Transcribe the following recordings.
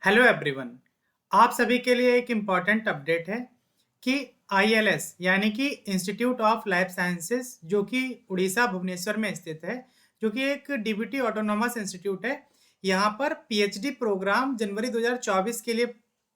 Hello everyone. आप सभी के लिए एक इम्पॉर्टेंट अपडेट है कि आईएलएस यानी कि इंस्टीट्यूट ऑफ लाइफ साइंसेज जो कि उड़ीसा भुवनेश्वर में स्थित है, जो कि एक डीबीटी ऑटोनोमस इंस्टीट्यूट है। यहाँ पर पीएचडी प्रोग्राम जनवरी 2024 के लिए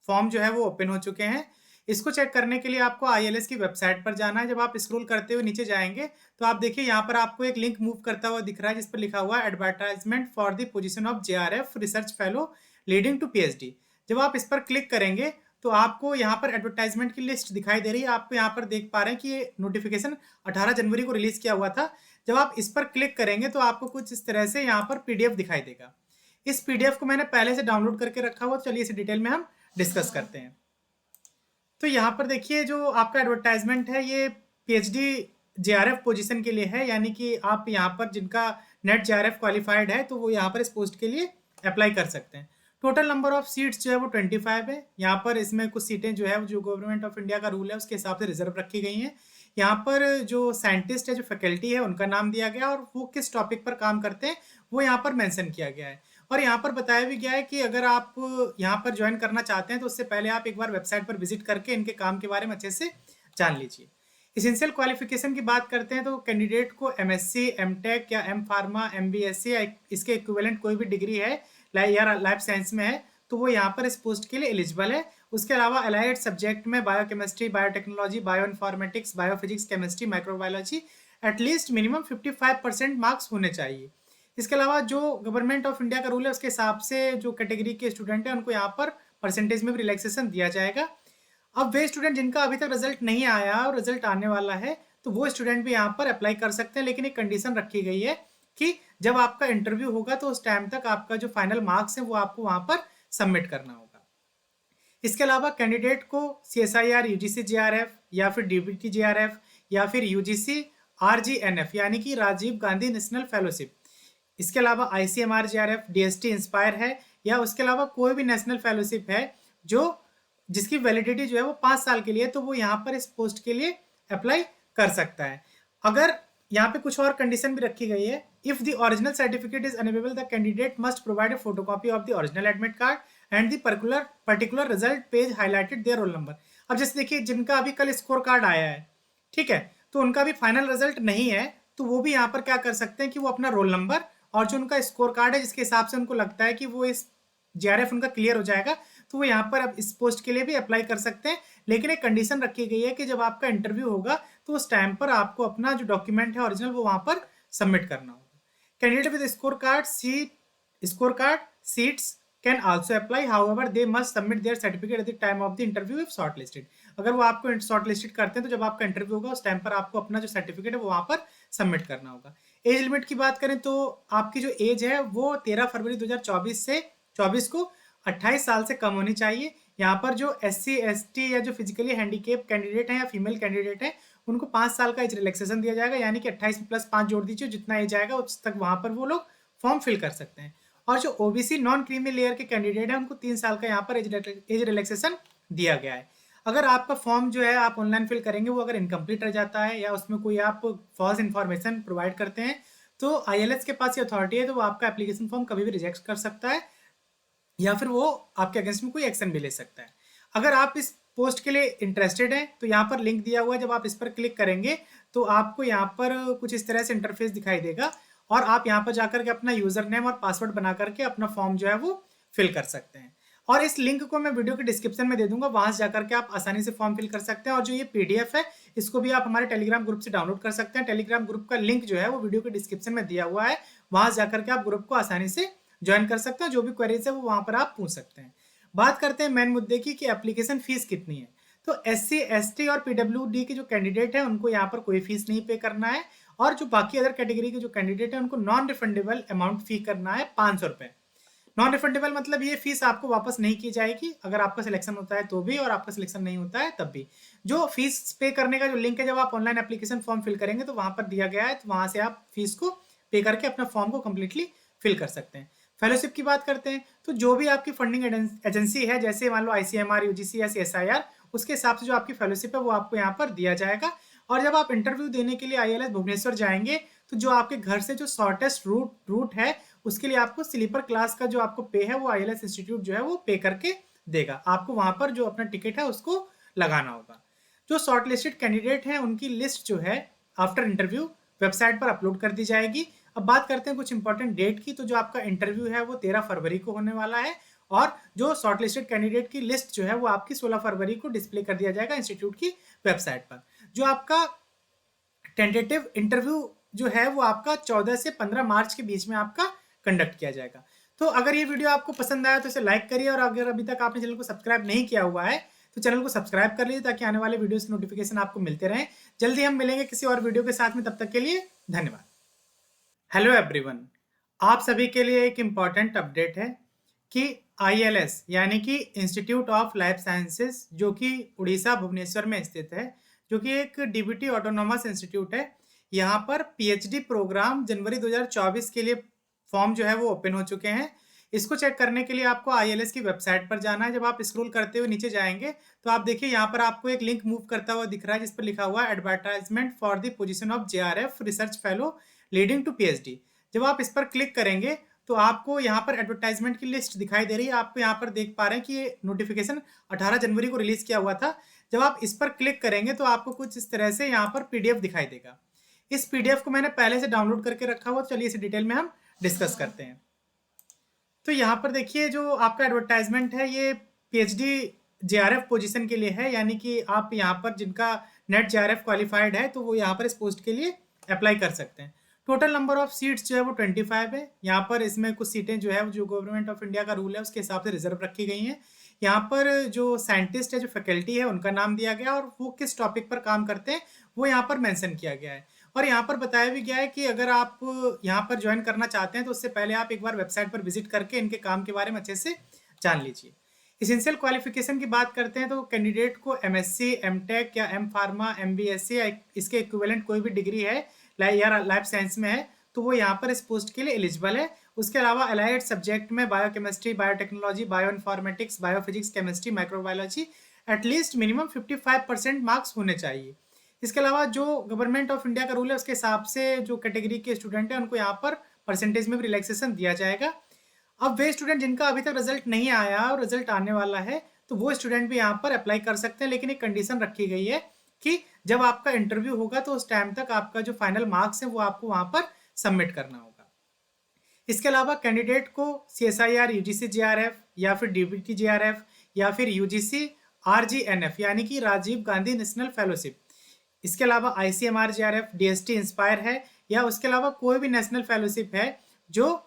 फॉर्म जो है वो ओपन हो चुके हैं। इसको चेक करने के लिए आपको आईएलएस की वेबसाइट पर जाना है। जब आप स्क्रॉल करते हुए नीचे जाएंगे तो आप देखिए यहाँ पर आपको एक लिंक मूव करता हुआ दिख रहा है जिस पर लिखा हुआ है advertisement for the position of JRF research fellow leading to PhD. जब आप इस पर क्लिक करेंगे तो आपको यहाँ पर एडवर्टाइजमेंट की लिस्ट दिखाई दे रही है। आपको यहाँ पर देख पा रहे हैं कि ये नोटिफिकेशन 18 जनवरी को रिलीज किया हुआ था। जब आप इस पर क्लिक करेंगे तो आपको कुछ इस तरह से यहाँ पर पीडीएफ दिखाई देगा। इस पीडीएफ को मैंने पहले से डाउनलोड करके रखा हुआ, तो चलिए इसे डिटेल में हम डिस्कस करते हैं। तो यहाँ पर देखिए जो आपका एडवर्टाइजमेंट है ये पीएचडी जेआरएफ पोजीशन के लिए है, यानी कि आप यहाँ पर जिनका नेट जेआरएफ क्वालिफाइड है तो वो यहाँ पर इस पोस्ट के लिए अप्लाई कर सकते हैं। टोटल नंबर ऑफ सीट्स जो है वो 25 है। यहाँ पर इसमें कुछ सीटें जो है जो गवर्नमेंट ऑफ इंडिया का रूल है उसके हिसाब से रिजर्व रखी गई हैं। यहाँ पर जो साइंटिस्ट है, जो फैकल्टी है, उनका नाम दिया गया और वो किस टॉपिक पर काम करते हैं वो यहाँ पर मेंशन किया गया है। और यहाँ पर बताया भी गया है कि अगर आप यहाँ पर ज्वाइन करना चाहते हैं तो उससे पहले आप एक बार वेबसाइट पर विजिट करके इनके काम के बारे में अच्छे से जान लीजिए। इसेंशियल क्वालिफिकेशन की बात करते हैं तो कैंडिडेट को एमएससी, एमटेक या एम फार्मा, एमबीएससी या इसके इक्विवेलेंट कोई भी डिग्री है या लाइफ साइंस में है तो वो यहाँ पर इस पोस्ट के लिए एलिजिबल है। उसके अलावा अलाइड सब्जेक्ट में biochemistry, biotechnology, bio informatics, biophysics, chemistry, microbiology at least minimum 55% marks होने चाहिए। इसके अलावा जो गवर्नमेंट ऑफ इंडिया का रूल है उसके हिसाब से जो कैटेगरी के स्टूडेंट हैं उनको यहाँ पर परसेंटेज में भी रिलैक्सेशन दिया जाएगा। अब वे स्टूडेंट जिनका अभी तक रिजल्ट नहीं आया और रिजल्ट आने वाला है तो वो स्टूडेंट भी यहाँ पर अप्लाई कर सकते हैं, लेकिन एक कंडीशन रखी गई है कि जब आपका इंटरव्यू होगा तो उस टाइम तक आपका जो फाइनल मार्क्स है वो आपको वहाँ पर सबमिट करना होगा। इसके अलावा कैंडिडेट को CSIR UGC JRF या फिर DBT JRF या फिर UGC RGNF यानी कि राजीव गांधी नेशनल फेलोशिप, इसके अलावा ICMR JRF, DST इंस्पायर है या उसके अलावा कोई भी नेशनल फेलोशिप है जो जिसकी वैलिडिटी जो है वो 5 साल के लिए, तो वो यहाँ पर इस पोस्ट के लिए अप्लाई कर सकता है। अगर यहाँ पे कुछ और कंडीशन भी रखी गई है, if the original certificate is unavailable the candidate must provide a photocopy of the original admit card and the particular result page highlighted their roll number. अब जैसे देखिए जिनका अभी कल स्कोर कार्ड आया है, ठीक है, तो उनका भी फाइनल रिजल्ट नहीं है तो वो भी यहाँ पर क्या कर सकते हैं कि वो अपना रोल नंबर और जो उनका स्कोर कार्ड है जिसके हिसाब से उनको लगता है कि वो इस जेआरएफ उनका क्लियर हो जाएगा तो वो यहाँ पर अब इस पोस्ट के लिए भी अप्लाई कर सकते हैं। लेकिन एक कंडीशन रखी गई है कि जब आपका इंटरव्यू होगा तो उस टाइम पर आपको अपना जो डॉक्यूमेंट है ओरिजिनल वो वहाँ पर सबमिट करना होगा। Candidate with score card seats can also apply, however they must submit there certificate at the time of the interview if shortlisted. अगर वो आपको शॉर्टलिस्टेड करते हैं तो जब आपका इंटरव्यू होगा उस टाइम पर आपको अपना जो सर्टिफिकेट है वो वहाँ पर सबमिट करना होगा। एज लिमिट की बात करें तो आपकी जो एज है वो 13 फरवरी 2024 से 24 को 28 साल से कम होनी चाहिए। यहाँ पर जो SC ST या जो फिजिकली हैंडीकेप कैंडिडेट हैं या फीमेल कैंडिडेट हैं उनको 5 साल का एज रिलैक्सेशन दिया जाएगा, यानी कि 28 प्लस 5 जोड़ दीजिए, जितना एज आएगा उस तक वहाँ पर वो लोग फॉर्म फिल कर सकते हैं। और जो OBC नॉन क्रीमी लेयर के कैंडिडेट हैं उनको 3 साल का यहाँ पर एज रिलैक्सेशन दिया गया है। अगर आपका फॉर्म जो है आप ऑनलाइन फिल करेंगे वो अगर इनकम्प्लीट रह जाता है या उसमें कोई आप फॉल्स इन्फॉर्मेशन प्रोवाइड करते हैं तो ILS के पास ये अथॉरिटी है तो वो आपका एप्लीकेशन फॉर्म कभी भी रिजेक्ट कर सकता है या फिर वो आपके अगेंस्ट में कोई एक्शन भी ले सकता है। अगर आप इस पोस्ट के लिए इंटरेस्टेड हैं तो यहाँ पर लिंक दिया हुआ है, जब आप इस पर क्लिक करेंगे तो आपको यहाँ पर कुछ इस तरह से इंटरफेस दिखाई देगा और आप यहाँ पर जाकर के अपना यूजर नेम और पासवर्ड बना करके अपना फॉर्म जो है वो फिल कर सकते हैं। और इस लिंक को मैं वीडियो के डिस्क्रिप्शन में दे दूंगा, वहां से जाकर के आप आसानी से फॉर्म फिल कर सकते हैं। और जो ये PDF है इसको भी आप हमारे टेलीग्राम ग्रुप से डाउनलोड कर सकते हैं। टेलीग्राम ग्रुप का लिंक जो है वो वीडियो के डिस्क्रिप्शन में दिया हुआ है, वहां से जाकर के आप ग्रुप को आसानी से ज्वाइन कर सकते हैं। जो भी क्वेरीज है वो वहां पर आप पूछ सकते हैं। बात करते हैं मेन मुद्दे की कि एप्लीकेशन फीस कितनी है। तो SC ST और PWD के जो कैंडिडेट हैं उनको यहाँ पर कोई फीस नहीं पे करना है और जो बाकी अदर कैटेगरी के जो कैंडिडेट हैं उनको नॉन रिफंडेबल अमाउंट फी करना है 500 रुपये। नॉन रिफंडेबल मतलब ये फीस आपको वापस नहीं की जाएगी, अगर आपका सिलेक्शन होता है तो भी और आपका सिलेक्शन नहीं होता है तब भी। जो फीस पे करने का जो लिंक है जब आप ऑनलाइन एप्लीकेशन फॉर्म फिल करेंगे तो वहां पर दिया गया है, तो वहां से आप फीस को पे करके अपना फॉर्म को कंप्लीटली फिल कर सकते हैं। फेलोशिप की बात करते हैं तो जो भी आपकी फंडिंग एजेंसी है, जैसे मान लो ICMR UGC या CSIR, उसके हिसाब से जो आपकी फेलोशिप है वो आपको यहाँ पर दिया जाएगा। और जब आप इंटरव्यू देने के लिए ILS भुवनेश्वर जाएंगे तो जो आपके घर से जो शॉर्टेस्ट रूट है उसके लिए आपको स्लीपर क्लास का जो आपको पे है वो आईएलएस इंस्टीट्यूट जो है वो पे करके देगा। आपको वहाँ पर जो अपना टिकट है उसको लगाना होगा। जो शॉर्ट लिस्टेड कैंडिडेट हैं उनकी लिस्ट जो है आफ्टर इंटरव्यू वेबसाइट पर अपलोड कर दी जाएगी। अब बात करते हैं कुछ इंपॉर्टेंट डेट की। तो जो आपका इंटरव्यू है वो 13 फरवरी को होने वाला है और जो शॉर्ट लिस्टेड कैंडिडेट की लिस्ट जो है वो आपकी 16 फरवरी को डिस्प्ले कर दिया जाएगा इंस्टीट्यूट की वेबसाइट पर। जो आपका टेंटेटिव इंटरव्यू जो है वो आपका 14 से 15 मार्च के बीच में आपका कंडक्ट किया जाएगा। तो अगर ये वीडियो आपको पसंद आया तो इसे लाइक करिए और अगर अभी तक आपने चैनल को सब्सक्राइब नहीं किया हुआ है तो चैनल को सब्सक्राइब कर लीजिए ताकि आने वाले वीडियोस की नोटिफिकेशन आपको मिलते रहें। जल्दी हम मिलेंगे किसी और वीडियो के साथ में, तब तक के लिए धन्यवाद। हेलो एवरीवन, आप सभी के लिए एक इम्पॉर्टेंट अपडेट है कि आईएलएस यानी कि इंस्टीट्यूट ऑफ लाइफ साइंसेज जो कि उड़ीसा भुवनेश्वर में स्थित है, जो कि एक डीबीटी ऑटोनोमस इंस्टीट्यूट है, यहाँ पर पीएचडी प्रोग्राम जनवरी 2024 के लिए फॉर्म जो है वो ओपन हो चुके हैं। इसको चेक करने के लिए आपको आईएलएस की वेबसाइट पर जाना है। जब आप स्क्रॉल करते हुए नीचे जाएंगे तो आप देखिए यहाँ पर आपको एक लिंक मूव करता हुआ दिख रहा है जिस पर लिखा हुआ है advertisement for the position of JRF research fellow leading to PhD. जब आप इस पर क्लिक करेंगे तो आपको यहाँ पर एडवर्टाइजमेंट की लिस्ट दिखाई दे रही है। आपको यहाँ पर देख पा रहे हैं कि ये नोटिफिकेशन 18 जनवरी को रिलीज किया हुआ था। जब आप इस पर क्लिक करेंगे तो आपको कुछ इस तरह से यहाँ पर पीडीएफ दिखाई देगा। इस पीडीएफ को मैंने पहले से डाउनलोड करके रखा हुआ, तो चलिए इसे डिटेल में हम डिस्कस करते हैं। तो यहाँ पर देखिए जो आपका एडवर्टाइजमेंट है ये पीएचडी जेआरएफ पोजीशन के लिए है, यानी कि आप यहाँ पर जिनका नेट जेआरएफ क्वालिफाइड है तो वो यहाँ पर इस पोस्ट के लिए अप्लाई कर सकते हैं। टोटल नंबर ऑफ सीट्स जो है वो 25 है। यहाँ पर इसमें कुछ सीटें जो है जो गवर्नमेंट ऑफ इंडिया का रूल है उसके हिसाब से रिजर्व रखी गई हैं। यहाँ पर जो साइंटिस्ट है, जो फैकल्टी है, उनका नाम दिया गया और वो किस टॉपिक पर काम करते हैं वो यहाँ पर मेंशन किया गया है। और यहाँ पर बताया भी गया है कि अगर आप यहाँ पर ज्वाइन करना चाहते हैं तो उससे पहले आप एक बार वेबसाइट पर विजिट करके इनके काम के बारे में अच्छे से जान लीजिए। इसेंशियल क्वालिफिकेशन की बात करते हैं तो कैंडिडेट को एमएससी, एमटेक या एम फार्मा, एमबीएससी या इसके इक्विवेलेंट कोई भी डिग्री है या लाइफ साइंस में है तो वो यहाँ पर इस पोस्ट के लिए एलिजिबल है। उसके अलावा अलाइड सब्जेक्ट में biochemistry, biotechnology, bioinformatics, biophysics, chemistry, microbiology at least minimum 55% marks होने चाहिए। इसके अलावा जो गवर्नमेंट ऑफ इंडिया का रूल है उसके हिसाब से जो कैटेगरी के स्टूडेंट हैं उनको यहाँ पर परसेंटेज में भी रिलैक्सेशन दिया जाएगा। अब वे स्टूडेंट जिनका अभी तक रिजल्ट नहीं आया और रिजल्ट आने वाला है तो वो स्टूडेंट भी यहाँ पर अप्लाई कर सकते हैं, लेकिन एक कंडीशन रखी गई है कि जब आपका इंटरव्यू होगा तो उस टाइम तक आपका जो फाइनल मार्क्स है वो आपको वहाँ पर सबमिट करना होगा। इसके अलावा कैंडिडेट को CSIR UGC JRF या फिर DBT JRF या फिर UGC RGNF यानी कि राजीव गांधी नेशनल फेलोशिप, इसके अलावा ICMR JRF, DST इंस्पायर है या उसके अलावा कोई भी नेशनल फेलोशिप है जो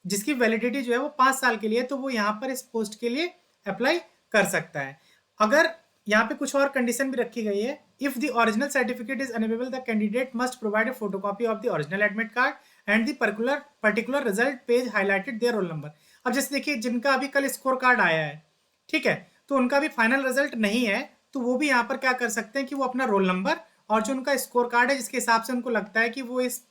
जिसकी वैलिडिटी जो है वो 5 साल के लिए, तो वो यहाँ पर इस पोस्ट के लिए अप्लाई कर सकता है। अगर यहाँ पे कुछ और कंडीशन भी रखी गई है, if the original certificate is unavailable the candidate must provide a photocopy of the original admit card and the particular result page highlighted their roll number. अब जैसे देखिए जिनका अभी कल स्कोर कार्ड आया है, ठीक है, तो उनका भी फाइनल रिजल्ट नहीं है तो वो भी यहाँ पर क्या कर सकते हैं कि वो अपना रोल नंबर और जो उनका स्कोर कार्ड है जिसके हिसाब से उनको लगता है कि वो इस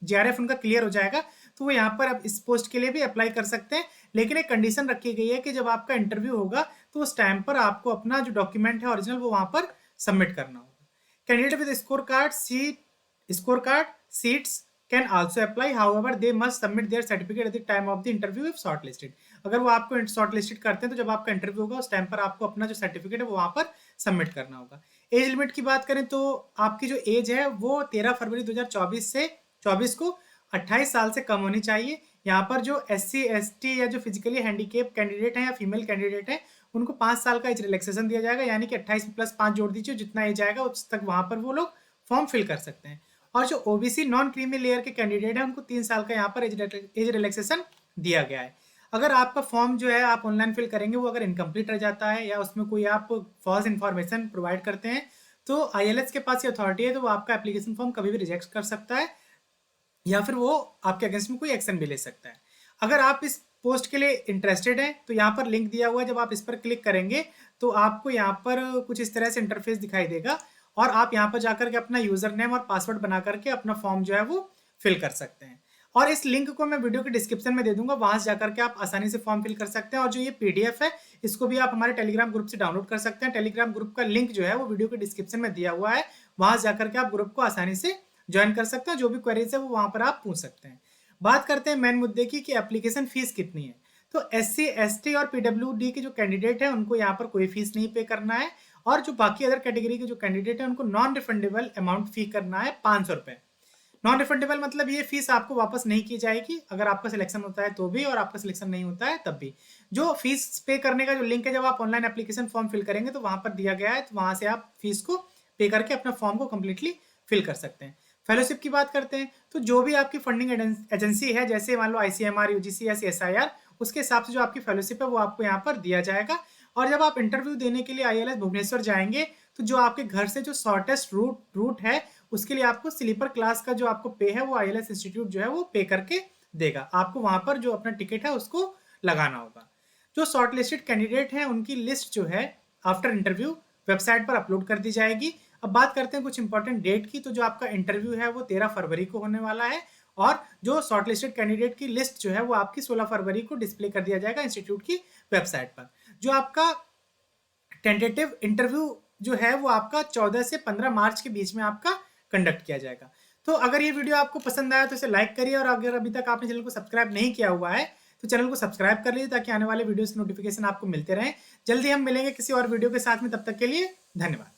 जेआरएफ उनका क्लियर हो जाएगा तो वो यहाँ पर अब इस पोस्ट के लिए भी अप्लाई कर सकते हैं। लेकिन एक कंडीशन रखी गई है कि जब आपका इंटरव्यू होगा तो उस टाइम पर आपको अपना जो डॉक्यूमेंट है ओरिजिनल वो वहाँ पर सबमिट करना होगा। Candidate with score card seats can also apply, however they must submit there certificate at the time of the interview if shortlisted. अगर वो आपको शॉर्टलिस्टेड करते हैं तो जब आपका इंटरव्यू होगा उस टाइम पर आपको अपना जो सर्टिफिकेट है वो वहाँ पर सबमिट करना होगा। एज लिमिट की बात करें तो आपकी जो एज है वो 13 फरवरी 2024 से 24 को 28 साल से कम होनी चाहिए। यहाँ पर जो SC ST या जो फिजिकली हैंडीकेप कैंडिडेट हैं या फीमेल कैंडिडेट हैं उनको 5 साल का एज रिलैक्सेशन दिया जाएगा, यानी कि 28 + 5 जोड़ दीजिए, जितना एज आएगा उस तक वहाँ पर वो लोग फॉर्म फिल कर सकते हैं। और जो OBC नॉन क्रीमी लेयर के कैंडिडेट हैं उनको 3 साल का यहाँ पर एज रिलैक्सेशन दिया गया है। अगर आपका फॉर्म जो है आप ऑनलाइन फिल करेंगे वो अगर इनकम्प्लीट रह जाता है या उसमें कोई आप फॉल्स इन्फॉर्मेशन प्रोवाइड करते हैं तो ILS के पास ये अथॉरिटी है तो वो आपका एप्लीकेशन फॉर्म कभी भी रिजेक्ट कर सकता है या फिर वो आपके अगेंस्ट में कोई एक्शन भी ले सकता है। अगर आप इस पोस्ट के लिए इंटरेस्टेड हैं तो यहाँ पर लिंक दिया हुआ है, जब आप इस पर क्लिक करेंगे तो आपको यहाँ पर कुछ इस तरह से इंटरफेस दिखाई देगा और आप यहाँ पर जाकर के अपना यूजर नेम और पासवर्ड बना करके अपना फॉर्म जो है वो फिल कर सकते हैं। और इस लिंक को मैं वीडियो के डिस्क्रिप्शन में दे दूंगा, वहां से जाकर के आप आसानी से फॉर्म फिल कर सकते हैं। और जो ये PDF है इसको भी आप हमारे टेलीग्राम ग्रुप से डाउनलोड कर सकते हैं। टेलीग्राम ग्रुप का लिंक जो है वो वीडियो के डिस्क्रिप्शन में दिया हुआ है, वहां से जाकर के आप ग्रुप को आसानी से ज्वाइन कर सकते हैं। जो भी क्वेरीज है वो वहां पर आप पूछ सकते हैं। बात करते हैं मेन मुद्दे की कि एप्लीकेशन फीस कितनी है। तो एससी, एसटी और पीडब्ल्यूडी के जो कैंडिडेट हैं उनको यहाँ पर कोई फीस नहीं पे करना है, और जो बाकी अदर कैटेगरी के जो कैंडिडेट हैं उनको नॉन रिफंडेबल अमाउंट फी करना है 500 रुपए। नॉन रिफंडेबल मतलब ये फीस आपको वापस नहीं की जाएगी, अगर आपका सिलेक्शन होता है तो भी और आपका सिलेक्शन नहीं होता है तब भी। जो फीस पे करने का जो लिंक है, जब आप ऑनलाइन एप्लीकेशन फॉर्म फिल करेंगे तो वहां पर दिया गया है, तो वहां से आप फीस को पे करके अपना फॉर्म को कंप्लीटली फिल कर सकते हैं। फेलोशिप की बात करते हैं, तो जो भी आपकी फंडिंग एजेंसी है, जैसे मान लो आईसीएमआर, यूजीसी या सीएसआईआर, उसके हिसाब से जो आपकी फेलोशिप है वो आपको यहाँ पर दिया जाएगा। और जब आप इंटरव्यू देने के लिए आईएलएस भुवनेश्वर जाएंगे, तो जो आपके घर से जो शॉर्टेस्ट रूट है, उसके लिए आपको स्लीपर क्लास का जो आपको पे है वो आईएलएस इंस्टीट्यूट जो है वो पे करके देगा। आपको वहां पर जो अपना टिकट है उसको लगाना होगा। जो शॉर्ट लिस्टेड कैंडिडेट हैं उनकी लिस्ट जो है आफ्टर इंटरव्यू वेबसाइट पर अपलोड कर दी जाएगी। अब बात करते हैं कुछ इंपॉर्टेंट डेट की। तो जो आपका इंटरव्यू है वो 13 फरवरी को होने वाला है, और जो शॉर्ट लिस्टेड कैंडिडेट की लिस्ट जो है वो आपकी 16 फरवरी को डिस्प्ले कर दिया जाएगा इंस्टीट्यूट की वेबसाइट पर। जो आपका टेंटेटिव इंटरव्यू जो है वो आपका 14 से 15 मार्च के बीच में आपका कंडक्ट किया जाएगा। तो अगर ये वीडियो आपको पसंद आया तो इसे लाइक करिए, और अगर अभी तक आपने चैनल को सब्सक्राइब नहीं किया हुआ है तो चैनल को सब्सक्राइब कर लीजिए, ताकि आने वाले वीडियोस की नोटिफिकेशन आपको मिलते रहें। जल्दी हम मिलेंगे किसी और वीडियो के साथ में, तब तक के लिए धन्यवाद।